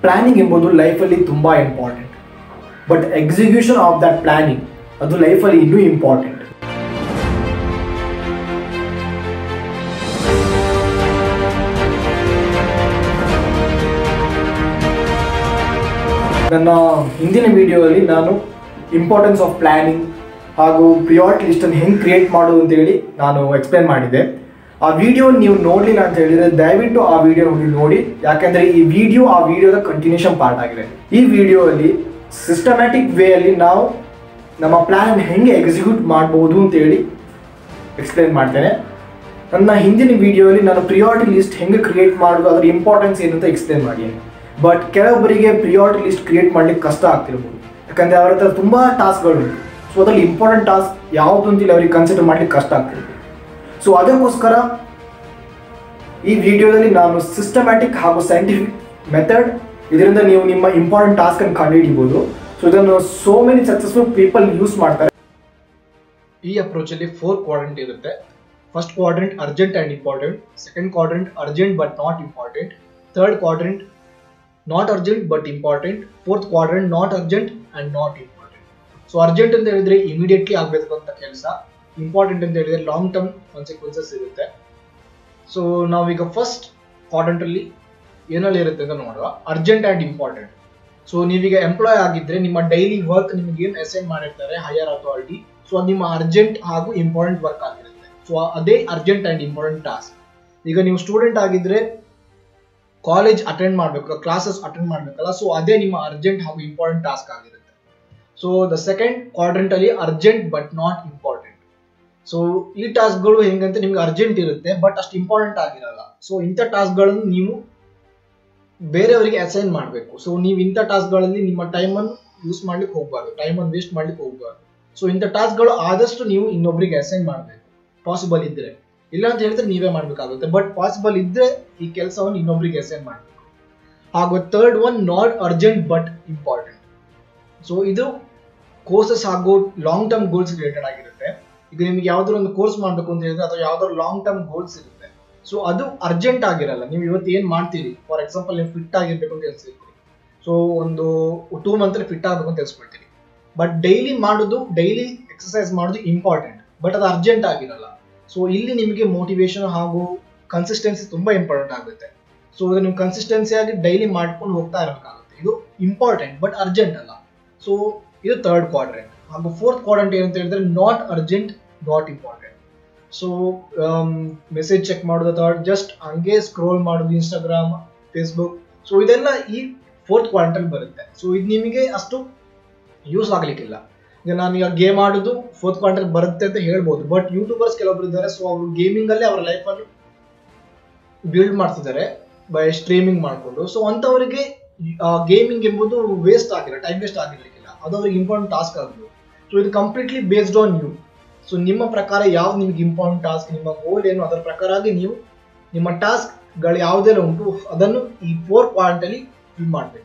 Planning ಎಂಬುದು ಲೈಫಲ್ಲಿ ತುಂಬ important. But execution of that planning ಅದು ಲೈಫಲ್ಲಿ ಇನ್ನೂ ಇಂಪಾರ್ಟೆಂಟ್. ನನ್ನ ಹಿಂದಿನ ವಿಡಿಯೋದಲ್ಲಿ ನಾನು ಇಂಪಾರ್ಟೆನ್ಸ್ ಆಫ್ ಪ್ಲಾನಿಂಗ್ ಹಾಗೂ ಪ್ರಿಯಾರಿಟಿ ಲಿಸ್ಟನ್ನು ಹೆಂಗೆ ಕ್ರಿಯೇಟ್ ಮಾಡೋದು ಅಂತೇಳಿ ನಾನು ಎಕ್ಸ್ಪ್ಲೇನ್ ಮಾಡಿದ್ದೆ. ಆ ವಿಡಿಯೋ ನೀವು ನೋಡಲಿಲ್ಲ ಅಂತ ಹೇಳಿದರೆ ದಯವಿಟ್ಟು ಆ ವಿಡಿಯೋ ನೋಡಿ, ಯಾಕೆಂದರೆ ಈ ವಿಡಿಯೋ ಆ ವಿಡಿಯೋದ ಕಂಟಿನ್ಯೂಷನ್ ಪಾರ್ಟ್ ಆಗಿದೆ. ಈ ವಿಡಿಯೋದಲ್ಲಿ ಸಿಸ್ಟಮ್ಯಾಟಿಕ್ ವೇಯಲ್ಲಿ ನಾವು ನಮ್ಮ ಪ್ಲ್ಯಾನ್ ಹೆಂಗೆ ಎಕ್ಸಿಕ್ಯೂಟ್ ಮಾಡ್ಬೋದು ಅಂತೇಳಿ ಎಕ್ಸ್ಪ್ಲೇನ್ ಮಾಡ್ತೇನೆ. ನನ್ನ ಹಿಂದಿನ ವಿಡಿಯೋದಲ್ಲಿ ನಾನು ಪ್ರಿಯಾರಿಟಿ ಲಿಸ್ಟ್ ಹೆಂಗೆ ಕ್ರಿಯೇಟ್ ಮಾಡೋದು, ಅದರ ಇಂಪಾರ್ಟೆನ್ಸ್ ಏನು ಅಂತ ಎಕ್ಸ್ಪ್ಲೇನ್ ಮಾಡಿದ್ದೇನೆ. ಬಟ್ ಕೆಲವೊಬ್ಬರಿಗೆ ಪ್ರಿಯಾರಿಟಿ ಲಿಸ್ಟ್ ಕ್ರಿಯೇಟ್ ಮಾಡಲಿಕ್ಕೆ ಕಷ್ಟ ಆಗ್ತಿರ್ಬೋದು, ಯಾಕಂದರೆ ಅವ್ರ ಹತ್ರ ತುಂಬ ಟಾಸ್ಕ್ಗಳು ಉಂಟು. ಸೊ ಅದರಲ್ಲಿ ಇಂಪಾರ್ಟೆಂಟ್ ಟಾಸ್ಕ್ ಯಾವುದು ಅಂತೇಳಿ ಅವ್ರಿಗೆ ಕನ್ಸಿಡರ್ ಮಾಡಲಿಕ್ಕೆ ಕಷ್ಟ ಆಗ್ತಿರ್ಬೋದು. ಸೊ ಅದಕ್ಕೋಸ್ಕರ ಈ ವಿಡಿಯೋದಲ್ಲಿ ನಾನು ಸಿಸ್ಟಮ್ಯಾಟಿಕ್ ಹಾಗೂ ಸೈಂಟಿಫಿಕ್ ಮೆಥಡ್, ಇದರಿಂದ ನೀವು ನಿಮ್ಮ ಇಂಪಾರ್ಟೆಂಟ್ ಟಾಸ್ಕನ್ನು ಕಂಡುಹಿಡಿಬೋದು. ಸೊ ಇದನ್ನು so many successful people use ಮಾಡ್ತಾರೆ. ಈ ಅಪ್ರೋಚಲ್ಲಿ 4 ಕ್ವಾಡ್ರೆಂಟ್ ಇರುತ್ತೆ. First quadrant urgent and important, second quadrant urgent but not important, third quadrant not urgent but important, fourth quadrant not urgent and not important. So urgent ಅಂತ ಹೇಳಿದ್ರೆ immediately ಆಗಬೇಕು ಅಂತ ಕೆಲಸ, important ಅಂತ ಹೇಳಿದ್ರೆ ಲಾಂಗ್ ಟರ್ಮ್ ಕಾನ್ಸಿಕ್ವೆನ್ಸಸ್ ಇರುತ್ತೆ. So ನಾವೀಗ first ಕ್ವಾಡ್ರೆಂಟಲ್ಲಿ ಏನಲ್ಲಿ ಇರುತ್ತೆ ಅಂತ ನೋಡುವ, ಅರ್ಜೆಂಟ್ ಆ್ಯಂಡ್ ಇಂಪಾರ್ಟೆಂಟ್. ಸೊ ನೀವೀಗ ಎಂಪ್ಲಾಯ್ ಆಗಿದ್ದರೆ ನಿಮ್ಮ ಡೈಲಿ ವರ್ಕ್ ನಿಮಗೆ ಏನು ಅಸೈನ್ ಮಾಡಿರ್ತಾರೆ ಹೈಯರ್ ಅಥಾರಿಟಿ, ಸೊ ಅದು ನಿಮ್ಮ ಅರ್ಜೆಂಟ್ ಹಾಗೂ ಇಂಪಾರ್ಟೆಂಟ್ ವರ್ಕ್ ಆಗಿರುತ್ತೆ. ಸೊ ಅದೇ ಅರ್ಜೆಂಟ್ ಆ್ಯಂಡ್ ಇಂಪಾರ್ಟೆಂಟ್ ಟಾಸ್ಕ್. ಈಗ ನೀವು ಸ್ಟೂಡೆಂಟ್ ಆಗಿದ್ದರೆ ಕಾಲೇಜ್ ಅಟೆಂಡ್ ಮಾಡಬೇಕು, ಕ್ಲಾಸಸ್ ಅಟೆಂಡ್ ಮಾಡಬೇಕಲ್ಲ, ಸೊ ಅದೇ ನಿಮ್ಮ ಅರ್ಜೆಂಟ್ ಹಾಗೂ ಇಂಪಾರ್ಟೆಂಟ್ ಟಾಸ್ಕ್ ಆಗಿರುತ್ತೆ. ಸೊ ದ ಸೆಕೆಂಡ್ ಕ್ವಾಡ್ರೆಂಟಲ್ಲಿ urgent but not important. So ಈ ಟಾಸ್ಕ್ಗಳು ಹೆಂಗಂತೆ ನಿಮ್ಗೆ ಅರ್ಜೆಂಟ್ ಇರುತ್ತೆ ಬಟ್ ಅಷ್ಟು ಇಂಪಾರ್ಟೆಂಟ್ ಆಗಿರಲ್ಲ. ಸೊ ಇಂಥ ಟಾಸ್ಕ್ಗಳನ್ನು ನೀವು ಬೇರೆಯವರಿಗೆ ಅಸೈನ್ ಮಾಡಬೇಕು. ಸೊ ನೀವು ಇಂಥ ಟಾಸ್ಕ್ಗಳಲ್ಲಿ ನಿಮ್ಮ ಟೈಮನ್ನು ಯೂಸ್ ಮಾಡ್ಲಿಕ್ಕೆ ಹೋಗಬಾರ್ದು, ಟೈಮನ್ನು ವೇಸ್ಟ್ ಮಾಡ್ಲಿಕ್ಕೆ ಹೋಗಬಾರ್ದು. ಸೊ ಇಂಥ ಟಾಸ್ಕ್ಗಳು ಆದಷ್ಟು ನೀವು ಇನ್ನೊಬ್ಬರಿಗೆ ಅಸೈನ್ ಮಾಡಬೇಕು, ಪಾಸಿಬಲ್ ಇದ್ದರೆ. ಇಲ್ಲ ಅಂತ ಹೇಳಿದ್ರೆ ನೀವೇ ಮಾಡಬೇಕಾಗುತ್ತೆ, ಬಟ್ ಪಾಸಿಬಲ್ ಇದ್ದರೆ ಈ ಕೆಲಸವನ್ನು ಇನ್ನೊಬ್ಬರಿಗೆ ಅಸೈನ್ ಮಾಡಬೇಕು. ಹಾಗೂ third one not urgent but important. So ಇದು ಕೋರ್ಸಸ್ ಹಾಗೂ ಲಾಂಗ್ ಟರ್ಮ್ ಗೋಲ್ಸ್ ರಿಲೇಟೆಡ್ ಆಗಿರುತ್ತೆ. ಈಗ ನಿಮಗೆ ಯಾವ್ದಾದ್ರು ಒಂದು ಕೋರ್ಸ್ ಮಾಡಬೇಕು ಅಂತ ಹೇಳಿದ್ರೆ ಅಥವಾ ಯಾವ್ದಾದ್ರು ಲಾಂಗ್ ಟರ್ಮ್ ಗೋಲ್ಸ್ ಇರುತ್ತೆ, ಸೊ ಅದು ಅರ್ಜೆಂಟ್ ಆಗಿರಲ್ಲ. ನೀವು ಇವತ್ತು ಏನು ಮಾಡ್ತೀರಿ, ಫಾರ್ ಎಕ್ಸಾಂಪಲ್ ನೀವು ಫಿಟ್ ಆಗಿರ್ಬೇಕು ಅಂತ ಹೇಳ್ತಿರ್ತೀರಿ, ಸೊ ಒಂದು 2 ಮಂತ್ ಫಿಟ್ ಆಗಬೇಕು ಅಂತ ಹೇಳ್ಸ್ಕೊಳ್ತೀರಿ. ಬಟ್ ಡೈಲಿ ಎಕ್ಸಸೈಸ್ ಮಾಡೋದು ಇಂಪಾರ್ಟೆಂಟ್, ಬಟ್ ಅದು ಅರ್ಜೆಂಟ್ ಆಗಿರಲ್ಲ. ಸೊ ಇಲ್ಲಿ ನಿಮಗೆ ಮೋಟಿವೇಶನ್ ಹಾಗೂ ಕನ್ಸಿಸ್ಟೆನ್ಸಿ ತುಂಬ ಇಂಪಾರ್ಟೆಂಟ್ ಆಗುತ್ತೆ. ಸೊ ಇದು ನೀವು ಕನ್ಸಿಸ್ಟೆನ್ಸಿಯಾಗಿ ಡೈಲಿ ಮಾಡ್ಕೊಂಡು ಹೋಗ್ತಾ ಇರಬೇಕಾಗುತ್ತೆ. ಇದು ಇಂಪಾರ್ಟೆಂಟ್ ಬಟ್ ಅರ್ಜೆಂಟ್ ಅಲ್ಲ. ಸೊ ಇದು ಥರ್ಡ್ ಕ್ವಾಡ್ರೆಂಟ್. ಹಾಗೂ ಫೋರ್ತ್ ಕ್ವಾಡ್ರೆಂಟ್ ಏನಂತ ಹೇಳಿದ್ರೆ not urgent not important. So message check ಮಾಡೋದು ಅಥವಾ ಜಸ್ಟ್ ಹಂಗೆ ಸ್ಕ್ರೋಲ್ ಮಾಡೋದು ಇನ್ಸ್ಟಾಗ್ರಾಮ್, ಫೇಸ್ಬುಕ್, ಸೊ ಇದೆಲ್ಲ ಈ ಫೋರ್ತ್ ಕ್ವಾಡ್ರೆಂಟಲ್ಲಿ ಬರುತ್ತೆ. ಸೊ ಇದು ನಿಮಗೆ ಅಷ್ಟು ಯೂಸ್ ಆಗಲಿಕ್ಕಿಲ್ಲ. ಈಗ ನಾನೀಗ ಗೇಮ್ ಆಡೋದು ಫೋರ್ತ್ ಕ್ವಾಡ್ರೆಂಟ್ ಬರುತ್ತೆ ಅಂತ ಹೇಳ್ಬೋದು, ಬಟ್ ಯೂಟ್ಯೂಬರ್ಸ್ ಕೆಲವೊಬ್ರು ಇದ್ದಾರೆ, ಸೊ ಅವರು ಗೇಮಿಂಗಲ್ಲೇ ಅವರ ಲೈಫನ್ನು ಬಿಲ್ಡ್ ಮಾಡ್ತಿದ್ದಾರೆ ಬೈ ಸ್ಟ್ರೀಮಿಂಗ್ ಮಾಡಿಕೊಂಡು. ಸೊ ಅಂಥವರಿಗೆ ಗೇಮಿಂಗ್ ಎಂಬುದು ವೇಸ್ಟ್ ಆಗಿಲ್ಲ, ಟೈಮ್ ವೇಸ್ಟ್ ಆಗಿರಲಿಕ್ಕಿಲ್ಲ, ಅದು ಅವ್ರಿಗೆ ಇಂಪಾರ್ಟೆಂಟ್ ಟಾಸ್ಕ್ ಆಗ್ಬೋದು. ಸೊ ಇದು completely based on you. So ನಿಮ್ಮ ಪ್ರಕಾರ ಯಾವ್ದು ನಿಮ್ಗೆ ಇಂಪಾರ್ಟೆಂಟ್ ಟಾಸ್ಕ್, ನಿಮ್ಮ ಗೋಲ್ ಏನು, ಅದರ ಪ್ರಕಾರ ನೀವು ನಿಮ್ಮ ಟಾಸ್ಕ್ಗಳು ಯಾವುದೆಲ್ಲ ಉಂಟು ಅದನ್ನು ಈ 4 ಕ್ವಾಡ್ರೆಂಟಲ್ಲಿ ಫಿಲ್ ಮಾಡಬೇಕು.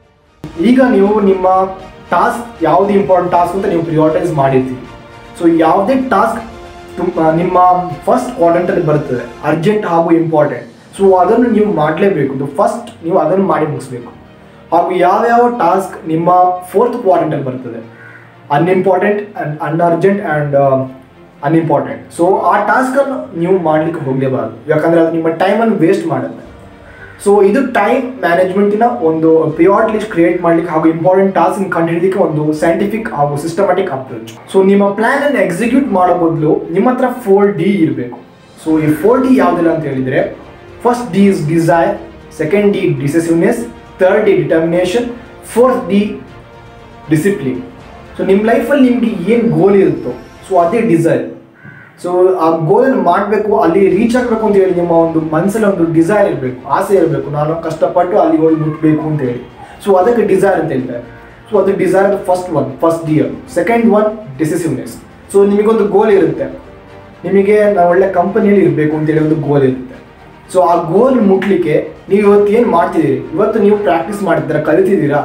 ಈಗ ನೀವು ನಿಮ್ಮ ಟಾಸ್ಕ್ ಯಾವುದು ಇಂಪಾರ್ಟೆಂಟ್ ಟಾಸ್ಕ್ ಅಂತ ನೀವು ಪ್ರಿಯಾರಿಟೈಸ್ ಮಾಡಿರ್ತೀವಿ. ಸೊ ಯಾವುದೇ ಟಾಸ್ಕ್ ನಿಮ್ಮ ಫಸ್ಟ್ ಕ್ವಾಡ್ರೆಂಟಲ್ಲಿ ಬರ್ತದೆ, ಅರ್ಜೆಂಟ್ ಹಾಗೂ ಇಂಪಾರ್ಟೆಂಟ್, ಸೊ ಅದನ್ನು ನೀವು ಮಾಡಲೇಬೇಕು. ಫಸ್ಟ್ ನೀವು ಅದನ್ನು ಮಾಡಿ ಮುಗಿಸ್ಬೇಕು. ಹಾಗೂ ಯಾವ್ಯಾವ ಟಾಸ್ಕ್ ನಿಮ್ಮ ಫೋರ್ತ್ ಕ್ವಾಡ್ರೆಂಟಲ್ಲಿ ಬರ್ತದೆ, unimportant and unurgent and unimportant, so ಆ ಟಾಸ್ಕನ್ನು ನೀವು ಮಾಡಲಿಕ್ಕೆ ಹೋಗಲೇಬಾರದು, ಯಾಕಂದರೆ ಅದು ನಿಮ್ಮ ಟೈಮನ್ನು ವೇಸ್ಟ್ ಮಾಡುತ್ತೆ. ಸೊ ಇದು ಟೈಮ್ ಮ್ಯಾನೇಜ್ಮೆಂಟಿನ ಒಂದು ಪ್ರಿಯಾರಿಟಿ ಲಿಸ್ಟ್ ಕ್ರಿಯೇಟ್ ಮಾಡಲಿಕ್ಕೆ ಹಾಗೂ ಇಂಪಾರ್ಟೆಂಟ್ ಟಾಸ್ಕ್ ಕಂಡುಹಿಡಿಯೋದಕ್ಕೆ ಒಂದು ಸೈಂಟಿಫಿಕ್ ಹಾಗೂ ಸಿಸ್ಟಮ್ಯಾಟಿಕ್ ಅಪ್ರೋಚ್. ಸೊ ನಿಮ್ಮ ಪ್ಲ್ಯಾನನ್ನು ಎಕ್ಸಿಕ್ಯೂಟ್ ಮಾಡೋ ಬದಲು ನಿಮ್ಮ ಹತ್ರ 4D ಇರಬೇಕು. ಸೊ ಈ 4D ಯಾವುದಿಲ್ಲ ಅಂತ ಹೇಳಿದರೆ, first D is desire, second D decisiveness, third D determination, fourth D discipline. So ನಿಮ್ಮ ಲೈಫಲ್ಲಿ ನಿಮಗೆ ಏನು ಗೋಲ್ ಇರುತ್ತೋ ಸೊ ಅದೇ ಡಿಸೈರ್. ಸೊ ಆ ಗೋಲನ್ನು ಮಾಡಬೇಕು, ಅಲ್ಲಿ ರೀಚ್ ಆಗಬೇಕು ಅಂತ ಹೇಳಿ ನಿಮ್ಮ ಒಂದು ಮನಸ್ಸಲ್ಲಿ ಒಂದು ಡಿಸೈರ್ ಇರಬೇಕು, ಆಸೆ ಇರಬೇಕು, ನಾನು ಕಷ್ಟಪಟ್ಟು ಅಲ್ಲಿ ಹೋಗಿ ಮುಟ್ಟಬೇಕು ಅಂತ ಹೇಳಿ. ಸೊ ಅದಕ್ಕೆ ಡಿಸೈರ್ ಅಂತ ಹೇಳ್ತಾರೆ. ಸೊ ಅದು desire first D. Second one decisiveness. So ನಿಮಗೊಂದು ಗೋಲ್ ಇರುತ್ತೆ, ನಿಮಗೆ ನಾವು ಒಳ್ಳೆ ಕಂಪನಿಯಲ್ಲಿ ಇರಬೇಕು ಅಂತೇಳಿ ಒಂದು ಗೋಲ್ ಇರುತ್ತೆ. ಸೊ ಆ ಗೋಲ್ ಮುಟ್ಲಿಕ್ಕೆ ನೀವು ಇವತ್ತು ಏನು ಮಾಡ್ತಿದ್ದೀರಿ, ಇವತ್ತು ನೀವು ಪ್ರಾಕ್ಟೀಸ್ ಮಾಡಿದ್ದೀರಾ, ಕಲಿತಿದ್ದೀರಾ,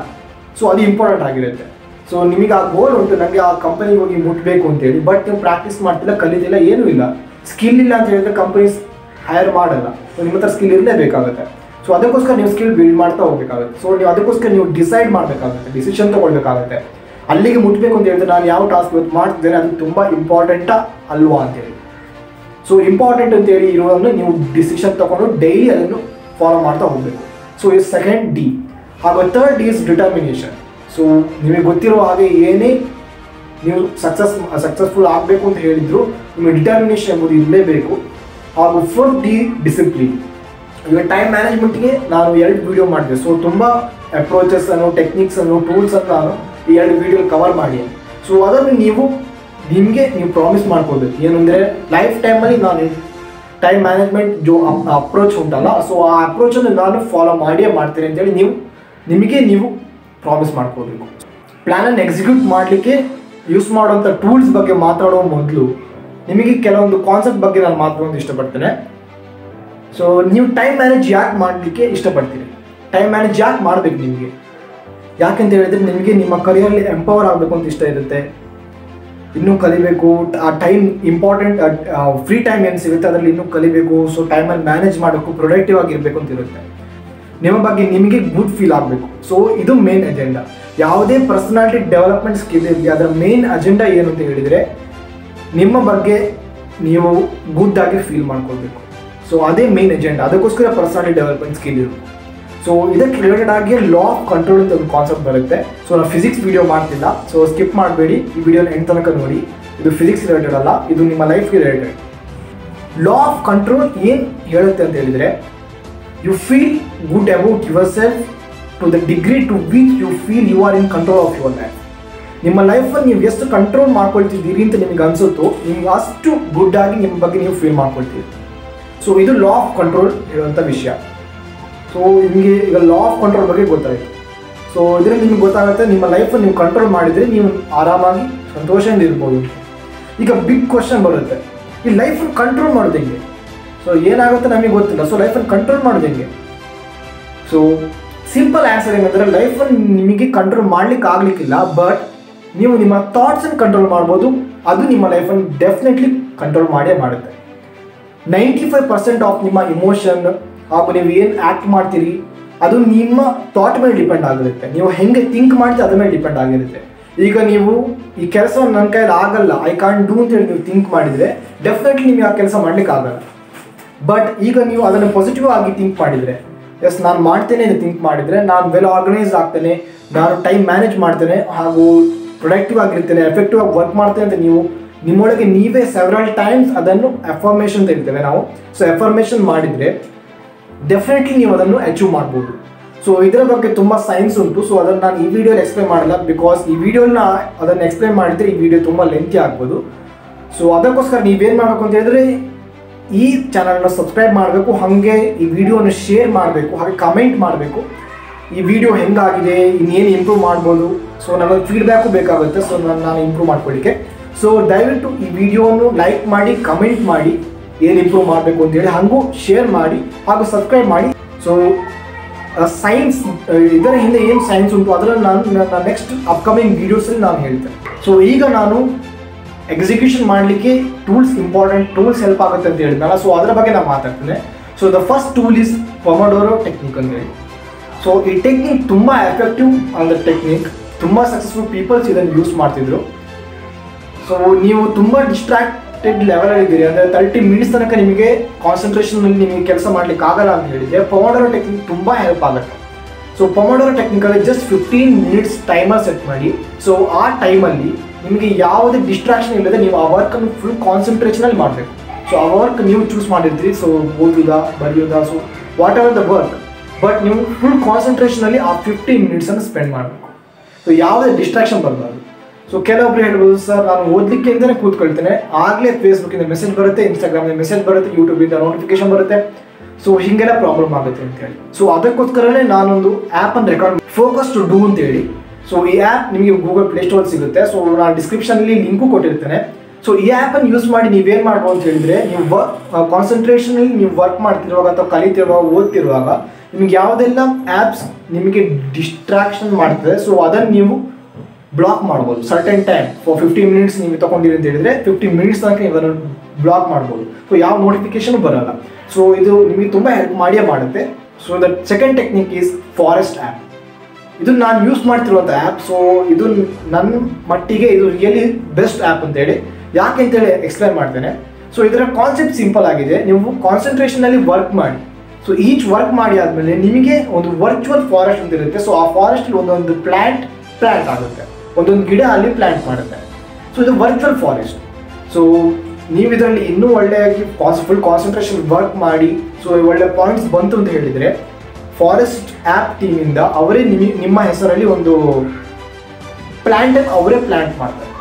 ಸೊ ಅದು ಇಂಪಾರ್ಟೆಂಟ್ ಆಗಿರುತ್ತೆ. ಸೊ ನಿಮಗೆ ಆ ಗೋಲ್ ಉಂಟು, ನನಗೆ ಆ ಕಂಪನಿಗೆ ಹೋಗಿ ಮುಟ್ಟಬೇಕು ಅಂತೇಳಿ, ಬಟ್ ನೀವು ಪ್ರಾಕ್ಟೀಸ್ ಮಾಡ್ತಿಲ್ಲ, ಕಲಿತಿಲ್ಲ, ಏನೂ ಇಲ್ಲ, ಸ್ಕಿಲ್ ಇಲ್ಲ ಅಂತ ಹೇಳಿದ್ರೆ ಕಂಪನೀಸ್ ಹೈರ್ ಮಾಡಲ್ಲ. ಸೊ ನಿಮ್ಮ ಹತ್ರ ಸ್ಕಿಲ್ ಇರಲೇಬೇಕಾಗುತ್ತೆ. ಸೊ ಸೊ ಅದಕ್ಕೋಸ್ಕರ ನೀವು ಸ್ಕಿಲ್ ಬಿಲ್ಡ್ ಮಾಡ್ತಾ ಹೋಗ್ಬೇಕಾಗುತ್ತೆ. ಸೊ ನೀವು ಅದಕ್ಕೋಸ್ಕರ ನೀವು ಡಿಸೈಡ್ ಮಾಡಬೇಕಾಗುತ್ತೆ, ಡಿಸಿಷನ್ ತೊಗೊಳ್ಬೇಕಾಗುತ್ತೆ. ಅಲ್ಲಿಗೆ ಮುಟ್ಟಬೇಕು ಅಂತ ಹೇಳಿದ್ರೆ ನಾನು ಯಾವ ಟಾಸ್ಕ್ ಇವತ್ತು ಮಾಡ್ತಿದ್ದೇನೆ ಅದು ತುಂಬ ಇಂಪಾರ್ಟೆಂಟಾ ಅಲ್ವಾ ಅಂತೇಳಿ. ಸೊ ಇಂಪಾರ್ಟೆಂಟ್ ಅಂತೇಳಿ ಇರೋದನ್ನು ನೀವು ಡಿಸಿಷನ್ ತೊಗೊಂಡು ಡೈಲಿ ಅದನ್ನು ಫಾಲೋ ಮಾಡ್ತಾ ಹೋಗಬೇಕು. ಸೊ ಇದು ಸೆಕೆಂಡ್ ಡಿ. ಹಾಗೂ ಥರ್ಡ್ ಈಸ್ ಡಿಟರ್ಮಿನೇಷನ್. ಸೊ ನಿಮಗೆ ಗೊತ್ತಿರೋ ಹಾಗೆ ಏನೇ ನೀವು ಸಕ್ಸಸ್ಫುಲ್ ಆಗಬೇಕು ಅಂತ ಹೇಳಿದ್ರು ನಿಮಗೆ ಡಿಟರ್ಮಿನೇಷನ್ ಎಂಬುದು ಇರಲೇಬೇಕು. ಹಾಗೂ ಫೋರ್ತ್ ಡಿ ಡಿಸಿಪ್ಲಿನ್. ಈಗ ಟೈಮ್ ಮ್ಯಾನೇಜ್ಮೆಂಟ್ಗೆ ನಾನು 2 ವಿಡಿಯೋ ಮಾಡಿದೆ. ಸೊ ತುಂಬ ಅಪ್ರೋಚಸ್ಸನ್ನು, ಟೆಕ್ನಿಕ್ಸನ್ನು, ಟೂಲ್ಸನ್ನು ನಾನು ಈ 2 ವಿಡಿಯೋ ಕವರ್ ಮಾಡಿ. ಸೊ ಅದನ್ನು ನಿಮಗೆ ಪ್ರಾಮಿಸ್ ಮಾಡ್ಕೋಬೇಕು. ಏನಂದರೆ ಲೈಫ್ ಟೈಮಲ್ಲಿ ನಾನು ಟೈಮ್ ಮ್ಯಾನೇಜ್ಮೆಂಟ್ ಅಪ್ರೋಚ್ ಉಂಟಲ್ಲ, ಸೊ ಆ ಅಪ್ರೋಚನ್ನು ನಾನು ಫಾಲೋ ಮಾಡಿಯೇ ಮಾಡ್ತೀನಿ ಅಂತೇಳಿ ನೀವು ಪ್ರಾಮಿಸ್ ಮಾಡ್ಕೋಬೇಕು. ಪ್ಲ್ಯಾನನ್ನು ಎಕ್ಸಿಕ್ಯೂಟ್ ಮಾಡಲಿಕ್ಕೆ ಯೂಸ್ ಮಾಡುವಂಥ ಟೂಲ್ಸ್ ಬಗ್ಗೆ ಮಾತಾಡೋ ಮೊದಲು ನಿಮಗೆ ಕೆಲವೊಂದು ಕಾನ್ಸೆಪ್ಟ್ ಬಗ್ಗೆ ನಾನು ಮಾತಾಡೋದು ಇಷ್ಟಪಡ್ತೇನೆ. ಸೊ ನೀವು ಟೈಮ್ ಮ್ಯಾನೇಜ್ ಯಾಕೆ ಮಾಡಲಿಕ್ಕೆ ಇಷ್ಟಪಡ್ತೀರಿ, ಟೈಮ್ ಮ್ಯಾನೇಜ್ ಯಾಕೆ ಮಾಡಬೇಕು ನಿಮಗೆ? ಯಾಕೆಂತ ಹೇಳಿದರೆ ನಿಮಗೆ ನಿಮ್ಮ ಕರಿಯರಲ್ಲಿ ಎಂಪವರ್ ಆಗಬೇಕು ಅಂತ ಇಷ್ಟ ಇರುತ್ತೆ, ಇನ್ನೂ ಕಲಿಬೇಕು, ಆ ಟೈಮ್ ಇಂಪಾರ್ಟೆಂಟ್, ಫ್ರೀ ಟೈಮ್ ಏನು ಸಿಗುತ್ತೆ ಅದರಲ್ಲಿ ಇನ್ನೂ ಕಲಿಬೇಕು. ಸೊ ಟೈಮಲ್ಲಿ ಮ್ಯಾನೇಜ್ ಮಾಡಬೇಕು, ಪ್ರೊಡಕ್ಟಿವ್ ಆಗಿರಬೇಕು ಅಂತ ಇರುತ್ತೆ. ನಿಮ್ಮ ಬಗ್ಗೆ ನಿಮಗೆ ಗುಡ್ ಫೀಲ್ ಆಗಬೇಕು. ಸೊ ಇದು ಮೇನ್ ಅಜೆಂಡಾ. ಯಾವುದೇ ಪರ್ಸನಾಲಿಟಿ ಡೆವಲಪ್ಮೆಂಟ್ ಸ್ಕಿಲ್ ಇರಲಿ ಅದರ ಮೇನ್ ಅಜೆಂಡಾ ಏನು ಅಂತ ಹೇಳಿದರೆ ನಿಮ್ಮ ಬಗ್ಗೆ ನೀವು ಗುಡ್ ಆಗಿ ಫೀಲ್ ಮಾಡ್ಕೊಳ್ಬೇಕು. ಸೊ ಅದೇ ಮೇನ್ ಅಜೆಂಡಾ. ಅದಕ್ಕೋಸ್ಕರ ಪರ್ಸನಾಲಿಟಿ ಡೆವಲಪ್ಮೆಂಟ್ ಸ್ಕಿಲ್ ಇರುತ್ತೆ. ಸೊ ಇದಕ್ಕೆ ರಿಲೇಟೆಡ್ ಆಗಿ ಲಾ ಆಫ್ ಕಂಟ್ರೋಲ್ ಅಂತ ಒಂದು ಕಾನ್ಸೆಪ್ಟ್ ಬರುತ್ತೆ. ಸೊ ನಾನು ಫಿಸಿಕ್ಸ್ ವಿಡಿಯೋ ಮಾಡ್ತಿಲ್ಲ, ಸೊ ಸ್ಕಿಪ್ ಮಾಡಬೇಡಿ, ಈ ವಿಡಿಯೋನ ಎಂಡ್ ತನಕ ನೋಡಿ. ಇದು ಫಿಸಿಕ್ಸ್ ರಿಲೇಟೆಡ್ ಅಲ್ಲ, ಇದು ನಿಮ್ಮ ಲೈಫ್ಗೆ ರಿಲೇಟೆಡ್. ಲಾ ಆಫ್ ಕಂಟ್ರೋಲ್ ಏನು ಹೇಳುತ್ತೆ ಅಂತ ಹೇಳಿದರೆ you feel good about yourself to the degree to which you feel you are in control of your life. ನಿಮ್ಮ ಲೈಫನ್ನು ನೀವು ಎಷ್ಟು ಕಂಟ್ರೋಲ್ ಮಾಡ್ಕೊಳ್ತಿದ್ದೀರಿ ಅಂತ ನಿಮಗೆ ಅನಿಸುತ್ತೋ ನಿಮ್ಗೆ ಅಷ್ಟು ಗುಡ್ ಆಗಿ ನಿಮ್ಮ ಬಗ್ಗೆ ನೀವು ಫೀಲ್ ಮಾಡ್ಕೊಳ್ತೀರಿ. ಸೊ ಇದು ಲಾ ಆಫ್ ಕಂಟ್ರೋಲ್ ಹೇಳುವಂಥ ವಿಷಯ. ಸೊ ನಿಮಗೆ ಈಗ ಲಾ ಆಫ್ ಕಂಟ್ರೋಲ್ ಬಗ್ಗೆ ಗೊತ್ತಾಯಿತು. ಸೊ ಇದರಲ್ಲಿ ನಿಮ್ಗೆ ಗೊತ್ತಾಗುತ್ತೆ ನಿಮ್ಮ ಲೈಫನ್ನು ನೀವು ಕಂಟ್ರೋಲ್ ಮಾಡಿದರೆ ನೀವು ಆರಾಮಾಗಿ ಸಂತೋಷದಿಂದ ಇರ್ಬೋದು. ಈಗ ಬಿಗ್ ಕ್ವಶನ್ ಬರುತ್ತೆ, ಈ ಲೈಫನ್ನು ಕಂಟ್ರೋಲ್ ಮಾಡೋದು ಹೆಂಗೆ? ಸೊ ಏನಾಗುತ್ತೆ ನಮಗೆ ಗೊತ್ತಿಲ್ಲ. ಸೊ ಲೈಫನ್ನು ಕಂಟ್ರೋಲ್ ಮಾಡೋದು ಹೆಂಗೆ? ಸೊ ಸಿಂಪಲ್ ಆನ್ಸರ್ ಏನಂದರೆ ಲೈಫನ್ನು ನಿಮಗೆ ಕಂಟ್ರೋಲ್ ಮಾಡಲಿಕ್ಕೆ ಆಗಲಿಕ್ಕಿಲ್ಲ, ಬಟ್ ನೀವು ನಿಮ್ಮ ಥಾಟ್ಸನ್ನು ಕಂಟ್ರೋಲ್ ಮಾಡ್ಬೋದು. ಅದು ನಿಮ್ಮ ಲೈಫನ್ನು ಡೆಫಿನೆಟ್ಲಿ ಕಂಟ್ರೋಲ್ ಮಾಡೇ ಮಾಡುತ್ತೆ. 95% ಆಫ್ ನಿಮ್ಮ ಇಮೋಷನ್ ಹಾಗೂ ನೀವು ಏನು ಆ್ಯಕ್ಟ್ ಮಾಡ್ತೀರಿ ಅದು ನಿಮ್ಮ ಥಾಟ್ ಮೇಲೆ ಡಿಪೆಂಡ್ ಆಗಿರುತ್ತೆ. ನೀವು ಹೆಂಗೆ ಥಿಂಕ್ ಮಾಡ್ತೀರಿ ಅದ್ರ ಮೇಲೆ ಡಿಪೆಂಡ್ ಆಗಿರುತ್ತೆ. ಈಗ ನೀವು ಈ ಕೆಲಸವನ್ನು ನನ್ನ ಕೈಯಲ್ಲಿ ಆಗಲ್ಲ, ಐ ಕಾಂಟ್ ಡೂ ಅಂತೇಳಿ ನೀವು ಥಿಂಕ್ ಮಾಡಿದರೆ ಡೆಫಿನೆಟ್ಲಿ ನಿಮಗೆ ಆ ಕೆಲಸ ಮಾಡಲಿಕ್ಕೆ ಆಗಲ್ಲ. ಬಟ್ ಈಗ ನೀವು ಅದನ್ನು ಪಾಸಿಟಿವ್ ಆಗಿ ಥಿಂಕ್ ಮಾಡಿದರೆ, ಎಸ್ ನಾನು ಮಾಡ್ತೇನೆ ಅಂತ ಥಿಂಕ್ ಮಾಡಿದರೆ ನಾನು ವೆಲ್ ಆರ್ಗನೈಸ್ ಆಗ್ತೇನೆ, ನಾನು ಟೈಮ್ ಮ್ಯಾನೇಜ್ ಮಾಡ್ತೇನೆ ಹಾಗೂ ಪ್ರೊಡಕ್ಟಿವ್ ಆಗಿರ್ತೇನೆ, ಎಫೆಕ್ಟಿವ್ ಆಗಿ ವರ್ಕ್ ಮಾಡ್ತೇನೆ ಅಂತ ನೀವು ನಿಮ್ಮೊಳಗೆ ನೀವೇ ಸೆವರಲ್ ಟೈಮ್ಸ್ ಅದನ್ನು ಅಫರ್ಮೇಷನ್ ಅಂತ ಹೇಳ್ತೇವೆ ನಾವು. ಸೊ ಅಫರ್ಮೇಷನ್ ಮಾಡಿದರೆ ಡೆಫಿನೆಟ್ಲಿ ನೀವು ಅದನ್ನು ಅಚೀವ್ ಮಾಡ್ಬೋದು. ಸೊ ಇದರ ಬಗ್ಗೆ ತುಂಬ ಸೈನ್ಸ್ ಉಂಟು. ಸೊ ಅದನ್ನು ನಾನು ಈ ವಿಡಿಯೋಲಿ ಎಕ್ಸ್ಪ್ಲೈನ್ ಮಾಡಲ್ಲ, ಬಿಕಾಸ್ ಈ ವಿಡಿಯೋನ ಅದನ್ನು ಎಕ್ಸ್ಪ್ಲೈನ್ ಮಾಡಿದರೆ ಈ ವಿಡಿಯೋ ತುಂಬ ಲೆಂತಿ ಆಗ್ಬೋದು. ಸೊ ಅದಕ್ಕೋಸ್ಕರ ನೀವೇನು ಮಾಡಬೇಕು ಅಂತ ಹೇಳಿದ್ರೆ ಈ ಚಾನಲ್ನ ಸಬ್ಸ್ಕ್ರೈಬ್ ಮಾಡಬೇಕು, ಹಾಗೆ ಈ ವಿಡಿಯೋನ ಶೇರ್ ಮಾಡಬೇಕು, ಹಾಗೆ ಕಮೆಂಟ್ ಮಾಡಬೇಕು ಈ ವಿಡಿಯೋ ಹೆಂಗಾಗಿದೆ, ಇನ್ನೇನು ಇಂಪ್ರೂವ್ ಮಾಡ್ಬೋದು. ಸೊ ನನಗೆ ಫೀಡ್ಬ್ಯಾಕು ಬೇಕಾಗುತ್ತೆ, ಸೊ ನಾನು ಇಂಪ್ರೂವ್ ಮಾಡ್ಕೊಳ್ಳಿಕ್ಕೆ. ಸೊ ದಯವಿಟ್ಟು ಈ ವಿಡಿಯೋವನ್ನು ಲೈಕ್ ಮಾಡಿ, ಕಮೆಂಟ್ ಮಾಡಿ ಏನು ಇಂಪ್ರೂವ್ ಮಾಡಬೇಕು ಅಂತೇಳಿ, ಹಾಗೂ ಶೇರ್ ಮಾಡಿ ಹಾಗೂ ಸಬ್ಸ್ಕ್ರೈಬ್ ಮಾಡಿ. ಸೊ ಸೈನ್ಸ್ ಇದರ ಹಿಂದೆ ಏನು ಸೈನ್ಸ್ ಉಂಟು ಅದರಲ್ಲಿ ನಾನು ನೆಕ್ಸ್ಟ್ ಅಪ್ಕಮಿಂಗ್ ವೀಡಿಯೋಸಲ್ಲಿ ನಾನು ಹೇಳ್ತೇನೆ. ಸೊ ಈಗ ನಾನು ಎಕ್ಸಿಕ್ಯೂಷನ್ ಮಾಡಲಿಕ್ಕೆ ಇಂಪಾರ್ಟೆಂಟ್ ಟೂಲ್ಸ್ ಹೆಲ್ಪ್ ಆಗುತ್ತೆ ಅಂತ ಹೇಳಿದ್ನಲ್ಲ, ಸೊ ಅದರ ಬಗ್ಗೆ ನಾನು ಮಾತಾಡ್ತೇನೆ. So the first tool is pomodoro technique ಅಂತ ಹೇಳಿ. ಸೊ ಈ ಟೆಕ್ನಿಕ್ ತುಂಬ ಎಫೆಕ್ಟಿವ್ ಆನ್ ದ ಟೆಕ್ನಿಕ್, ತುಂಬ ಸಕ್ಸಸ್ಫುಲ್ ಪೀಪಲ್ಸ್ ಇದನ್ನು ಯೂಸ್ ಮಾಡ್ತಿದ್ರು. ಸೊ ನೀವು ತುಂಬ ಡಿಸ್ಟ್ರಾಕ್ಟೆಡ್ ಲೆವೆಲಲ್ಲಿ ಇದ್ದೀರಿ, ಅಂದರೆ 30 ಮಿನಿಟ್ಸ್ ತನಕ ನಿಮಗೆ ಕಾನ್ಸಂಟ್ರೇಷನಲ್ಲಿ ನಿಮಗೆ ಕೆಲಸ ಮಾಡಲಿಕ್ಕೆ ಆಗಲ್ಲ ಅಂತ ಹೇಳಿದರೆ ಪೊಮೊಡೋರೋ ಟೆಕ್ನಿಕ್ ತುಂಬ ಹೆಲ್ಪ್ ಆಗುತ್ತೆ. So ಪೊಮೊಡೋರೋ ಟೆಕ್ನಿಕಲ್ಲಿ just 15 minutes timer set ಮಾಡಿ. ಸೊ ಆ ಟೈಮಲ್ಲಿ ನಿಮಗೆ ಯಾವುದೇ ಡಿಸ್ಟ್ರಾಕ್ಷನ್ ಇಲ್ಲದೆ ನೀವು ಆ ವರ್ಕನ್ನು ಫುಲ್ ಕಾನ್ಸಂಟ್ರೇಷನಲ್ಲಿ ಮಾಡಬೇಕು. ಸೊ ಆ ವರ್ಕ್ ನೀವು ಚೂಸ್ ಮಾಡಿರ್ತೀರಿ, ಸೊ ಓದೋದಾ ಬರೆಯೋದಾ, so whatever the work, but ನೀವು ಫುಲ್ ಕಾನ್ಸಂಟ್ರೇಷನಲ್ಲಿ ಆ 15 ಮಿನಿಟ್ಸನ್ನು ಸ್ಪೆಂಡ್ ಮಾಡಬೇಕು. ಸೊ ಯಾವುದೇ ಡಿಸ್ಟ್ರಾಕ್ಷನ್ ಬರಬಾರ್ದು. ಸೊ ಕೆಲವೊಬ್ರು ಹೇಳ್ಬೋದು, ಸರ್ ನಾನು ಓದಲಿಕ್ಕೆ ಅಂತಲೇ ಕೂತ್ಕೊಳ್ತೇನೆ, ಆಗಲೇ ಫೇಸ್ಬುಕ್ಕಿಂದ ಮೆಸೇಜ್ ಬರುತ್ತೆ, ಇನ್ಸ್ಟಾಗ್ರಾಮಿಂದ ಮೆಸೇಜ್ ಬರುತ್ತೆ, ಯೂಟ್ಯೂಬಿಂದ ನೋಟಿಫಿಕೇಶನ್ ಬರುತ್ತೆ, ಸೊ ಹೀಗೆಲ್ಲ ಪ್ರಾಬ್ಲಮ್ ಆಗುತ್ತೆ ಅಂತೇಳಿ. ಸೊ ಅದಕ್ಕೋಸ್ಕರನೇ ನಾನೊಂದು ಆ್ಯಪನ್ನು ರೆಕಮೆಂಡ್ ಫೋಕಸ್ ಟು ಡೂ ಅಂತೇಳಿ. ಸೊ ಈ ಆ್ಯಪ್ ನಿಮಗೆ ಗೂಗಲ್ ಪ್ಲೇಸ್ಟೋರ್ ಸಿಗುತ್ತೆ. ಸೊ ನಾನು ಡಿಸ್ಕ್ರಿಪ್ಷನಲ್ಲಿ ಲಿಂಕು ಕೊಟ್ಟಿರ್ತೇನೆ. ಸೊ ಈ ಆ್ಯಪನ್ನು ಯೂಸ್ ಮಾಡಿ ನೀವೇನು ಮಾಡ್ಬೋದು ಅಂತ ಹೇಳಿದರೆ, ನೀವು ಕಾನ್ಸಂಟ್ರೇಷನಲ್ಲಿ ನೀವು ವರ್ಕ್ ಮಾಡ್ತಿರುವಾಗ ಅಥವಾ ಕಲಿತಿರುವಾಗ ಓದ್ತಿರುವಾಗ ನಿಮಗೆ ಯಾವುದೆಲ್ಲ ಆ್ಯಪ್ಸ್ ನಿಮಗೆ ಡಿಸ್ಟ್ರಾಕ್ಷನ್ ಮಾಡ್ತದೆ, ಸೊ ಅದನ್ನು ನೀವು ಬ್ಲಾಕ್ ಮಾಡ್ಬೋದು. ಸರ್ಟೆನ್ ಟೈಮ್ ಫಾರ್ 15 ಮಿನಿಟ್ಸ್ ನೀವು ತೊಗೊಂಡಿರಿ ಅಂತ ಹೇಳಿದರೆ 15 ಮಿನಿಟ್ಸ್ ತನಕ ನೀವು ಅದನ್ನು ಬ್ಲಾಕ್ ಮಾಡ್ಬೋದು. ಸೊ ಯಾವ ನೋಟಿಫಿಕೇಶನ್ ಬರೋಲ್ಲ. ಸೊ ಇದು ನಿಮಗೆ ತುಂಬ ಹೆಲ್ಪ್ ಮಾಡಿಯೇ ಮಾಡುತ್ತೆ. So the second technique is forest app. ಇದು ನಾನು ಯೂಸ್ ಮಾಡ್ತಿರುವಂಥ ಆ್ಯಪ್. ಸೊ ಇದು ನನ್ನ ಮಟ್ಟಿಗೆ ಇದು ರಿಯಲಿ ಬೆಸ್ಟ್ ಆ್ಯಪ್ ಅಂತೇಳಿ. ಯಾಕೆ ಅಂತೇಳಿ ಎಕ್ಸ್ಪ್ಲೈನ್ ಮಾಡ್ತೇನೆ. ಸೊ ಇದರ ಕಾನ್ಸೆಪ್ಟ್ ಸಿಂಪಲ್ ಆಗಿದೆ. ನೀವು ಕಾನ್ಸಂಟ್ರೇಷನಲ್ಲಿ ವರ್ಕ್ ಮಾಡಿ, ಸೊ ಈಚ್ ವರ್ಕ್ ಮಾಡಿ ಆದಮೇಲೆ ನಿಮಗೆ ಒಂದು ವರ್ಚುವಲ್ ಫಾರೆಸ್ಟ್ ಅಂತ ಇರುತ್ತೆ. ಸೊ ಆ ಫಾರೆಸ್ಟ್ ಒಂದೊಂದು ಪ್ಲ್ಯಾಂಟ್ ಆಗುತ್ತೆ, ಒಂದೊಂದು ಗಿಡ ಅಲ್ಲಿ ಪ್ಲ್ಯಾಂಟ್ ಮಾಡುತ್ತೆ. ಸೊ ಇದು ವರ್ಚುವಲ್ ಫಾರೆಸ್ಟ್. ಸೊ ನೀವು ಇದರಲ್ಲಿ ಇನ್ನೂ ಒಳ್ಳೆಯಾಗಿ ಫುಲ್ ಕಾನ್ಸಂಟ್ರೇಷನ್ ವರ್ಕ್ ಮಾಡಿ ಸೊ ಒಳ್ಳೆ ಪಾಯಿಂಟ್ಸ್ ಬಂತು ಅಂತ ಹೇಳಿದರೆ ಫಾರೆಸ್ಟ್ ಆ್ಯಪ್ ಟೀಮಿಂದ ಅವರೇ ನಿಮ್ಮ ಹೆಸರಲ್ಲಿ ಒಂದು ಪ್ಲ್ಯಾಂಟನ್ನು ಅವರೇ ಪ್ಲ್ಯಾಂಟ್ ಮಾಡ್ತಾರೆ.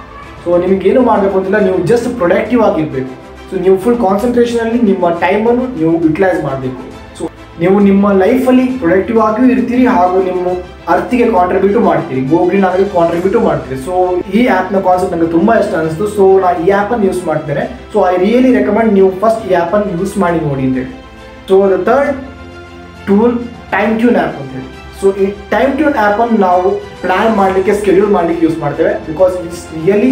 ಸೊ ನಿಮಗೇನು ಮಾಡಬೇಕು ಅಂತಿಲ್ಲ, ನೀವು ಜಸ್ಟ್ ಪ್ರೊಡಕ್ಟಿವ್ ಆಗಿರಬೇಕು. ಸೊ ನೀವು ಫುಲ್ ಕಾನ್ಸಂಟ್ರೇಷನಲ್ಲಿ ನಿಮ್ಮ ಟೈಮನ್ನು ನೀವು ಯುಟಿಲೈಸ್ ಮಾಡಬೇಕು. ಸೊ ನೀವು ನಿಮ್ಮ ಲೈಫಲ್ಲಿ ಪ್ರೊಡಕ್ಟಿವ್ ಆಗಿಯೂ ಇರ್ತೀರಿ ಹಾಗೂ ನಿಮ್ಮ ಅರ್ಥಿಗೆ ಕಾಂಟ್ರಿಬ್ಯೂಟು ಮಾಡ್ತೀರಿ, ಗೋಗ್ರೀನ್ ಆಗಿ ಕಾಂಟ್ರಿಬ್ಯೂಟು ಮಾಡ್ತೀರಿ. ಸೊ ಈ ಆ್ಯಪ್ನ ಕಾನ್ಸೆಪ್ಟ್ ನನಗೆ ತುಂಬ ಇಷ್ಟ ಅನಿಸ್ತು. ಸೊ ನಾನು ಈ ಆ್ಯಪನ್ನು ಯೂಸ್ ಮಾಡ್ತೇನೆ. ಸೊ ಐ ರಿಯಲಿ ರೆಕಮೆಂಡ್ ನೀವು ಫಸ್ಟ್ ಈ ಆ್ಯಪನ್ನು ಯೂಸ್ ಮಾಡಿ ನೋಡಿ ಅಂತೇಳಿ. So the third tool time tune app ಅಂತೇಳಿ. ಸೊ ಈ ಟೈಮ್ ಟ್ಯೂನ್ ಆ್ಯಪನ್ನು ನಾವು ಪ್ಲ್ಯಾನ್ ಮಾಡಲಿಕ್ಕೆ, ಸ್ಕೆಡ್ಯೂಲ್ ಮಾಡಲಿಕ್ಕೆ ಯೂಸ್ ಮಾಡ್ತೇವೆ. ಬಿಕಾಸ್ ಇಟ್ಸ್ ರಿಯಲಿ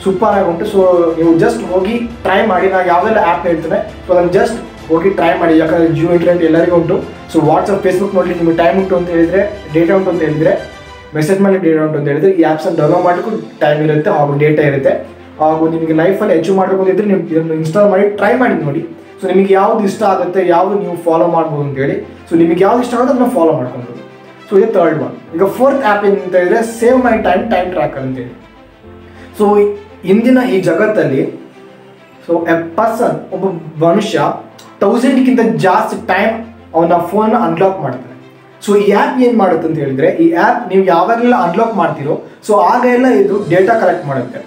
ಸೂಪರ್ ಆಗಿ ಉಂಟು. ಸೊ ನೀವು ಜಸ್ಟ್ ಹೋಗಿ ಟ್ರೈ ಮಾಡಿ. ನಾನು ಯಾವೆಲ್ಲ ಆ್ಯಪ್ ಹೇಳ್ತೇನೆ ಸೊ ಅದನ್ನು ಜಸ್ಟ್ ಹೋಗಿ ಟ್ರೈ ಮಾಡಿ. ಯಾಕಂದರೆ ಜಿಯೋ ಇಂಟರ್ನೆಟ್ ಎಲ್ಲರಿಗೂ ಉಂಟು. ಸೊ ವಾಟ್ಸಪ್, ಫೇಸ್ಬುಕ್ ನೋಡಲಿ ನಿಮಗೆ ಟೈಮ್ ಉಂಟು ಅಂತ ಹೇಳಿದರೆ, ಡೇಟಾ ಉಂಟು ಅಂತ ಹೇಳಿದರೆ, ಮೆಸೇಜ್ ಮಾಡಿ ಡೇಟಾ ಉಂಟು ಅಂತ ಹೇಳಿದರೆ ಈ ಆ್ಯಪ್ಸನ್ನು ಡೌನ್ಲೋಡ್ ಮಾಡಲಿಕ್ಕೂ ಟೈಮ್ ಇರುತ್ತೆ ಹಾಗೂ ಡೇಟಾ ಇರುತ್ತೆ. ಹಾಗೂ ನಿಮಗೆ ಲೈಫಲ್ಲಿ ಅಚೀವ್ ಮಾಡಬೇಕು ಅಂತಿದ್ರೆ ನೀವು ಇದನ್ನು ಇನ್ಸ್ಟಾಲ್ ಮಾಡಿ ಟ್ರೈ ಮಾಡಿ ನೋಡಿ. ಸೊ ನಿಮಗೆ ಯಾವ್ದು ಇಷ್ಟ ಆಗುತ್ತೆ, ಯಾವುದು ನೀವು ಫಾಲೋ ಮಾಡ್ಬೋದು ಅಂತೇಳಿ. ಸೊ ನಿಮಗೆ ಯಾವ್ದು ಇಷ್ಟ ಆಗುತ್ತೆ ಅದನ್ನು ಫಾಲೋ ಮಾಡ್ಕೊಬೋದು. ಸೊ ಇದು ಥರ್ಡ್ ಒನ್. ಈಗ ಫೋರ್ತ್ ಆ್ಯಪ್ ಏನಂತ ಹೇಳಿದರೆ ಸೇವ್ ಮೈ ಟೈಮ್ ಟ್ರ್ಯಾಕರ್ ಅಂತೇಳಿ. ಸೊ ಇಂದಿನ ಈ ಜಗತ್ತಲ್ಲಿ ಸೊ ಒಬ್ಬ ಮನುಷ್ಯ 1000ಕ್ಕಿಂತ ಜಾಸ್ತಿ ಟೈಮ್ ಅವನ ಫೋನ್ನ ಅನ್ಲಾಕ್ ಮಾಡ್ತಾನೆ. ಸೊ ಈ ಆ್ಯಪ್ ಏನು ಮಾಡುತ್ತೆ ಅಂತ ಹೇಳಿದರೆ, ಈ ಆ್ಯಪ್ ನೀವು ಯಾವಾಗಲೆಲ್ಲ ಅನ್ಲಾಕ್ ಮಾಡ್ತೀರೋ ಸೊ ಆಗೆಲ್ಲ ಇದು ಡೇಟಾ ಕಲೆಕ್ಟ್ ಮಾಡುತ್ತೆ.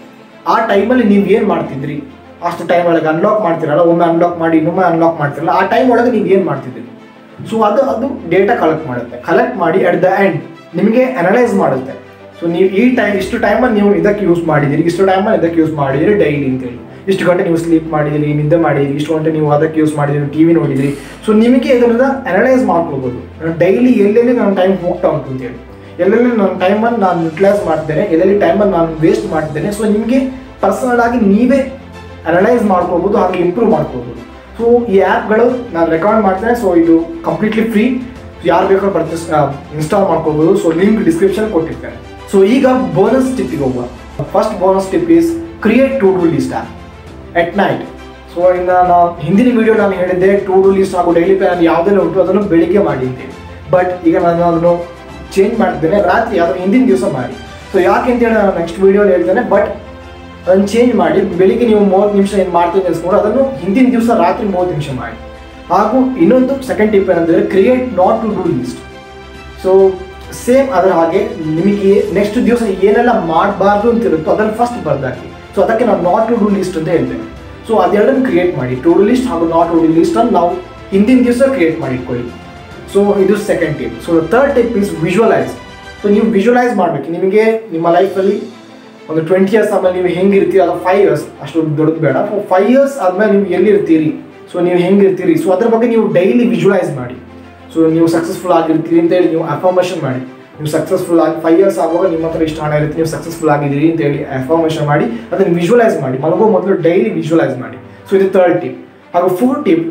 ಆ ಟೈಮಲ್ಲಿ ನೀವು ಏನು ಮಾಡ್ತಿದ್ರಿ, ಅಷ್ಟು ಟೈಮ್ ಒಳಗೆ ಅನ್ಲಾಕ್ ಮಾಡ್ತೀರಲ್ಲ, ಒಮ್ಮೆ ಅನ್ಲಾಕ್ ಮಾಡಿ ಇನ್ನೊಮ್ಮೆ ಅನ್ಲಾಕ್ ಮಾಡ್ತಿರಲ್ಲ, ಆ ಟೈಮ್ ಒಳಗೆ ನೀವು ಏನು ಮಾಡ್ತಿದ್ರಿ. ಸೊ ಅದು ಡೇಟಾ ಕಲೆಕ್ಟ್ ಮಾಡುತ್ತೆ. ಕಲೆಕ್ಟ್ ಮಾಡಿ ಅಟ್ ದ ಎಂಡ್ ನಿಮಗೆ ಅನಲೈಸ್ ಮಾಡುತ್ತೆ. ಸೊ ನೀವು ಇಷ್ಟು ಟೈಮಲ್ಲಿ ನೀವು ಇದಕ್ಕೆ ಯೂಸ್ ಮಾಡಿದ್ದೀರಿ, ಇಷ್ಟು ಟೈಮಲ್ಲಿ ಇದಕ್ಕೆ ಯೂಸ್ ಮಾಡಿದಿರಿ ಡೈಲಿ ಅಂತೇಳಿ. ಇಷ್ಟು ಗಂಟೆ ನೀವು ಸ್ಲೀಪ್ ಮಾಡಿದಿರಿ, ನಿದ್ದೆ ಮಾಡಿದಿರಿ, ಇಷ್ಟು ಗಂಟೆ ನೀವು ಅದಕ್ಕೆ ಯೂಸ್ ಮಾಡಿದಿರಿ, ಟಿ ವಿ ನೋಡಿದಿರಿ. ಸೊ ನಿಮಗೆ ಇದರಿಂದ ಅನಲೈಸ್ ಮಾಡ್ಕೋಬೋದು, ಡೈಲಿ ಎಲ್ಲೆಲ್ಲಿ ನನ್ನ ಟೈಮ್ ಹೋಗ್ತಾ ಉಂಟು ಅಂತೇಳಿ, ಎಲ್ಲೆಲ್ಲಿ ನನ್ನ ಟೈಮನ್ನು ನಾನು ಯುಟಿಲೈಸ್ ಮಾಡ್ತೇನೆ, ಎಲ್ಲೆಲ್ಲಿ ಟೈಮನ್ನು ನಾನು ವೇಸ್ಟ್ ಮಾಡ್ತೇನೆ. ಸೊ ನಿಮಗೆ ಪರ್ಸನಲ್ ಆಗಿ ನೀವೇ ಅನಲೈಸ್ ಮಾಡ್ಕೋಬೋದು, ಹಾಗೆ ಇಂಪ್ರೂವ್ ಮಾಡ್ಕೋಬೋದು. ಸೊ ಈ ಆ್ಯಪ್ಗಳು ನಾನು ರೆಕಮೆಂಡ್ ಮಾಡ್ತೇನೆ. ಸೊ ಇದು ಕಂಪ್ಲೀಟ್ಲಿ ಫ್ರೀ, ಯಾರು ಬೇಕಾದ್ರೂ ಇನ್ಸ್ಟಾಲ್ ಮಾಡ್ಕೋಬೋದು. ಸೊ ಲಿಂಕ್ ಡಿಸ್ಕ್ರಿಪ್ಷನ್ ಕೊಟ್ಟಿರ್ತೇನೆ. ಸೊ ಈಗ ಬೋನಸ್ ಟಿಪ್ಪಿಗೆ ಹೋಗುವ. First bonus tip is create to do list app at night. So ಇನ್ನು ನಾನು ಹಿಂದಿನ ವೀಡಿಯೋ ನಾನು ಹೇಳಿದ್ದೆ ಟು ಡೂ ಲಿಸ್ಟ್ ಹಾಗೂ ಡೈಲಿ ಪ್ಲಾನ್ ಯಾವುದೆಲ್ಲ ಉಂಟು ಅದನ್ನು ಬೆಳಿಗ್ಗೆ ಮಾಡಿದ್ದೆ. ಬಟ್ ಈಗ ನಾನು ಅದನ್ನು ಚೇಂಜ್ ಮಾಡ್ತೇನೆ, ರಾತ್ರಿ ಅದನ್ನು ಹಿಂದಿನ ದಿವಸ ಮಾಡಿ. ಸೊ ಯಾಕೆ ಅಂತೇಳಿ ನಾನು ನೆಕ್ಸ್ಟ್ ವೀಡಿಯೋಲಿ ಹೇಳ್ತೇನೆ. ಬಟ್ ಅದನ್ನು ಚೇಂಜ್ ಮಾಡಿ ಬೆಳಿಗ್ಗೆ ನೀವು 30 ನಿಮಿಷ ಏನು ಮಾಡ್ತೀವಿ ಅನ್ಸ್ಕೊಂಡು ಅದನ್ನು ಹಿಂದಿನ ದಿವಸ ರಾತ್ರಿ 30 ನಿಮಿಷ ಮಾಡಿ. ಹಾಗೂ ಇನ್ನೊಂದು ಸೆಕೆಂಡ್ ಟಿಪ್ ಏನಂದರೆ create not to do list. So same ಅದರ ಹಾಗೆ ನಿಮಗೆ ನೆಕ್ಸ್ಟ್ ದಿವಸ ಏನೆಲ್ಲ ಮಾಡಬಾರ್ದು ಅಂತ ಇರುತ್ತೋ ಅದನ್ನು ಫಸ್ಟ್ ಬರ್ದಾಕಿ. ಸೊ ಅದಕ್ಕೆ ನಾವು ನಾಟ್ ಟು ಡೂ ಲಿಸ್ಟ್ ಅಂತ ಹೇಳ್ತೇವೆ. ಸೊ ಅದೆರಡನ್ನು ಕ್ರಿಯೇಟ್ ಮಾಡಿ, ಟು ಡೂ ಲಿಸ್ಟ್ ಹಾಗೂ ನಾಟ್ ಟು ಡೂ ಲಿಸ್ಟನ್ನು ನಾವು ಹಿಂದಿನ ದಿವಸ ಕ್ರಿಯೇಟ್ ಮಾಡಿ ಇಟ್ಕೊಳ್ಳಿ. ಸೊ ಇದು second tip. So third tip is visualise. So ನೀವು ವಿಜುವಲೈಸ್ ಮಾಡಬೇಕು. ನಿಮಗೆ ನಿಮ್ಮ ಲೈಫಲ್ಲಿ ಒಂದು 20 years ಆದಮೇಲೆ ನೀವು ಹೆಂಗಿರ್ತೀರಿ, ಅದು 5 years ಅಷ್ಟು ದೊಡ್ಡದು ಬೇಡ. 5 years ಆದಮೇಲೆ ನೀವು ಎಲ್ಲಿರ್ತೀರಿ, ಸೊ ನೀವು ಹೆಂಗಿರ್ತೀರಿ, ಸೊ ಅದ್ರ ಬಗ್ಗೆ ನೀವು ಡೈಲಿ ವಿಜುವಲೈಸ್ ಮಾಡಿ. ಸೊ ನೀವು ಸಕ್ಸಸ್ಫುಲ್ ಆಗಿರ್ತೀರಿ ಅಂತೇಳಿ ನೀವು ಅಫರ್ಮೇಷನ್ ಮಾಡಿ. ನೀವು ಸಕ್ಸಸ್ಫುಲ್ ಆಗಿ 5 years ಆಗುವಾಗ ನಿಮ್ಮ ಹತ್ರ ಇಷ್ಟು ಹಣ ಇರುತ್ತೆ, ನೀವು ಸಕ್ಸಸ್ಫುಲ್ ಆಗಿದ್ದೀರಿ ಅಂತೇಳಿ ಅಫರ್ಮೇಷನ್ ಮಾಡಿ ಅದನ್ನು ವಿಜುವಲೈಸ್ ಮಾಡಿ. ಮಲಗೋ ಮೊದಲು ಡೈಲಿ ವಿಜುವಲೈಸ್ ಮಾಡಿ. ಸೊ ಇದು ಥರ್ಡ್ ಟಿಪ್. ಹಾಗೂ ಫೋರ್ತ್ ಟಿಪ್,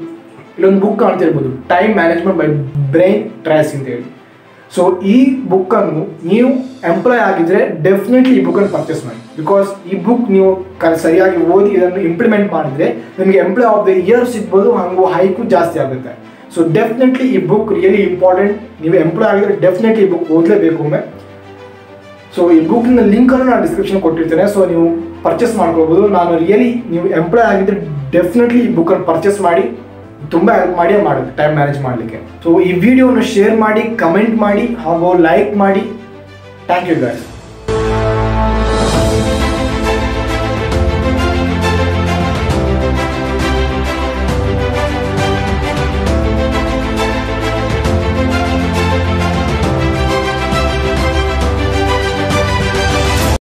ಇಲ್ಲೊಂದು ಬುಕ್ ಕಾಣ್ತಿರ್ಬೋದು, time management by Brian Tracy ಅಂತೇಳಿ. ಸೊ ಈ ಬುಕ್ಕನ್ನು ನೀವು ಎಂಪ್ಲಾಯ್ ಆಗಿದ್ದರೆ ಡೆಫಿನೆಟ್ಲಿ ಈ ಬುಕ್ಕನ್ನು ಪರ್ಚೇಸ್ ಮಾಡಿ. ಬಿಕಾಸ್ ಈ ಬುಕ್ ನೀವು ಸರಿಯಾಗಿ ಓದಿ ಇದನ್ನು ಇಂಪ್ಲಿಮೆಂಟ್ ಮಾಡಿದರೆ ನಿಮಗೆ ಎಂಪ್ಲಾಯ್ ಆಫ್ ದ ಇಯರ್ ಸಿಗ್ಬೋದು, ಹಾಗೂ ಹೈಕು ಜಾಸ್ತಿ ಆಗುತ್ತೆ. ಸೊ ಡೆಫಿನೆಟ್ಲಿ ಈ ಬುಕ್ ರಿಯಲಿ ಇಂಪಾರ್ಟೆಂಟ್. ನೀವು ಎಂಪ್ಲಾಯ್ ಆಗಿದ್ರೆ ಡೆಫಿನೆಟ್ಲಿ ಈ ಬುಕ್ ಓದಲೇಬೇಕು ಒಮ್ಮೆ. ಸೊ ಈ ಬುಕ್ಕಿನ ಲಿಂಕನ್ನು ನಾನು ಡಿಸ್ಕ್ರಿಪ್ಷನ್ ಕೊಟ್ಟಿರ್ತೇನೆ. ಸೊ ನೀವು ಪರ್ಚೇಸ್ ಮಾಡ್ಕೋಬೋದು. ನಾನು ರಿಯಲಿ ನೀವು ಎಂಪ್ಲಾಯ್ ಆಗಿದ್ದರೆ ಡೆಫಿನೆಟ್ಲಿ ಈ ಬುಕ್ಕನ್ನು ಪರ್ಚೇಸ್ ಮಾಡಿ, ತುಂಬ ಹೆಲ್ಪ್ ಮಾಡಿ ಮಾಡೋದು ಟೈಮ್ ಮ್ಯಾನೇಜ್ ಮಾಡಲಿಕ್ಕೆ. ಸೊ ಈ ವಿಡಿಯೋನ ಶೇರ್ ಮಾಡಿ, ಕಮೆಂಟ್ ಮಾಡಿ ಹಾಗೂ ಲೈಕ್ ಮಾಡಿ. Thank you guys.